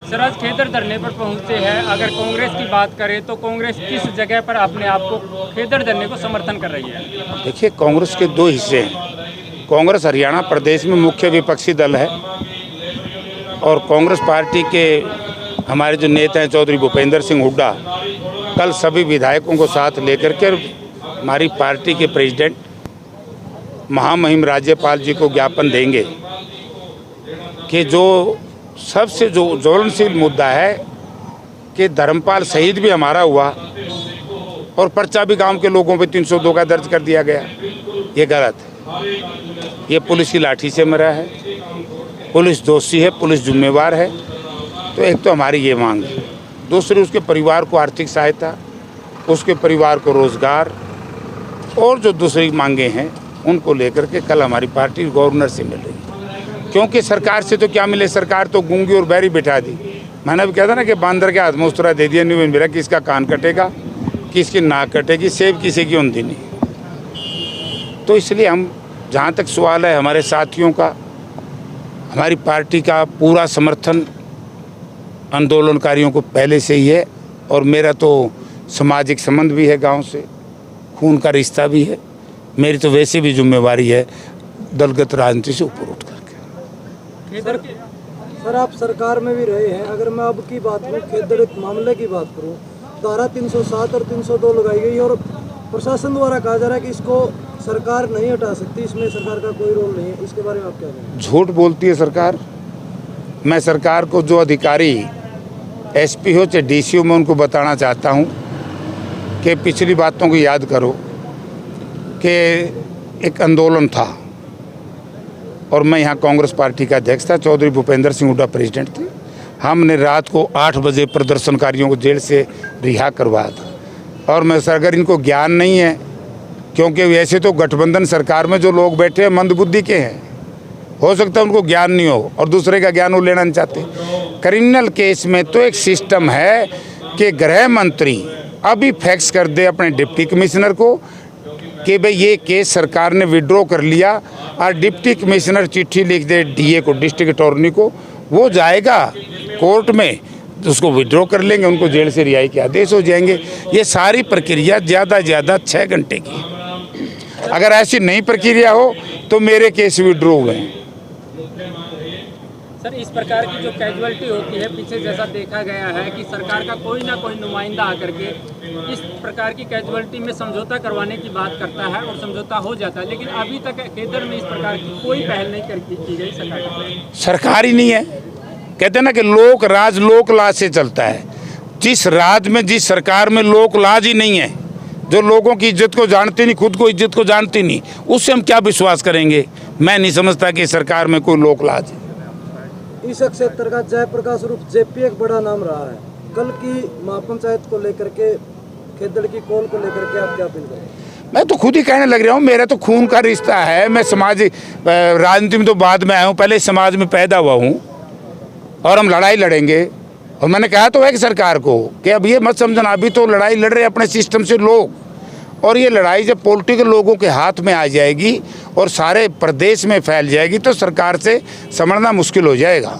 Sir आज खेदर धरने पर पहुंचे हैं, अगर कांग्रेस की बात करें तो कांग्रेस किस जगह पर अपने आप को खेदर धरने को समर्थन कर रही है? देखिए, कांग्रेस के दो हिस्से हैं। कांग्रेस हरियाणा प्रदेश में मुख्य विपक्षी दल है और कांग्रेस पार्टी के हमारे जो नेता हैं चौधरी भूपेंद्र सिंह हुड्डा कल सभी विधायकों को साथ लेकर के हमारी पार्टी के प्रेसिडेंट महामहिम राज्यपाल जी को ज्ञापन देंगे कि जो सबसे जो ज्वलनशील मुद्दा है कि धर्मपाल शहीद भी हमारा हुआ और पर्चा भी गांव के लोगों पे 302 का दर्ज कर दिया गया। ये गलत है। ये पुलिस की लाठी से मरा है, पुलिस दोषी है, पुलिस जिम्मेवार है। तो एक तो हमारी ये मांग है, दूसरी उसके परिवार को आर्थिक सहायता, उसके परिवार को रोजगार और जो दूसरी मांगे हैं उनको लेकर के कल हमारी पार्टी गवर्नर से मिल रही है। क्योंकि सरकार से तो क्या मिले, सरकार तो गूंगी और बहरी बिठा दी। मैंने भी कहा था ना कि बांदर के हाथ में उस्तरा दे दिया, नहीं मेरा किसका कान कटेगा, किसकी नाक कटेगी, सेब किसी की होती नहीं। तो इसलिए हम, जहाँ तक सवाल है हमारे साथियों का, हमारी पार्टी का पूरा समर्थन आंदोलनकारियों को पहले से ही है और मेरा तो सामाजिक संबंध भी है, गांव से खून का रिश्ता भी है। मेरी तो वैसे भी जिम्मेवारी है दलगत राजनीति से ऊपर उठ करके। सर आप सरकार में भी रहे हैं, अगर मैं अब की बात करूँ, खेदड़ मामले की बात करूँ, धारा 307 और 302 लगाई गई और प्रशासन द्वारा कहा जा रहा है कि इसको सरकार नहीं हटा सकती, इसमें सरकार का कोई रोल नहीं है। इसके बारे में आप क्या कहेंगे? झूठ बोलती है सरकार। मैं सरकार को जो अधिकारी एसपी हो चाहे डीसी हो, मैं उनको बताना चाहता हूँ कि पिछली बातों को याद करो कि एक आंदोलन था और मैं यहाँ कांग्रेस पार्टी का अध्यक्ष था, चौधरी भूपेंद्र सिंह हुड्डा प्रेसिडेंट थे। हमने रात को 8 बजे प्रदर्शनकारियों को जेल से रिहा करवाया था। और मैं सर, अगर इनको ज्ञान नहीं है, क्योंकि वैसे तो गठबंधन सरकार में जो लोग बैठे हैं मंदबुद्धि के हैं, हो सकता है उनको ज्ञान नहीं हो और दूसरे का ज्ञान वो लेना नहीं चाहते। क्रिमिनल केस में तो एक सिस्टम है कि गृह मंत्री अभी फैक्स कर दे अपने डिप्टी कमिश्नर को कि भाई ये केस सरकार ने विड्रॉ कर लिया, और डिप्टी कमिश्नर चिट्ठी लिख दे डीए को, डिस्ट्रिक्ट अटॉर्नी को, वो जाएगा कोर्ट में, उसको विड्रॉ कर लेंगे, उनको जेल से रिहाई के आदेश हो जाएंगे। ये सारी प्रक्रिया ज़्यादा 6 घंटे की। अगर ऐसी नई प्रक्रिया हो तो मेरे केस विड्रॉ हुए हैं। सर इस प्रकार की जो कैजुअलिटी होती है, पीछे जैसा देखा गया है कि सरकार का कोई ना कोई नुमाइंदा आकर के इस प्रकार की कैजुअलिटी में समझौता करवाने की बात करता है और समझौता हो जाता है, लेकिन अभी तक खेदर में इस प्रकार की कोई पहल नहीं की गई सरकार ही नहीं है। कहते हैं ना कि लोक राज लोक लाज से चलता है। जिस राज में, जिस सरकार में लोक लाज ही नहीं है, जो लोगों की इज्जत को जानती नहीं, खुद को इज्जत को जानती नहीं, उससे हम क्या विश्वास करेंगे? मैं नहीं समझता कि सरकार में कोई लोक लाज है। इस क्षेत्र का जयप्रकाश रूप जेपी एक बड़ा नाम रहा है। कल की महापंचायत को लेकर के, खेदड़ की कॉल को लेकर के आप क्या अपील करेंगे? मैं तो खुद ही कहने लग रहा हूँ, मेरा तो खून का रिश्ता है। मैं समाज राजनीति में तो बाद में आया हूँ, पहले समाज में पैदा हुआ हूँ और हम लड़ाई लड़ेंगे। और मैंने कहा तो है कि सरकार को कि अब ये मत समझना, अभी तो लड़ाई लड़ रहे अपने सिस्टम से लोग, और ये लड़ाई जब पॉलिटिकल लोगों के हाथ में आ जाएगी और सारे प्रदेश में फैल जाएगी तो सरकार से समझना मुश्किल हो जाएगा।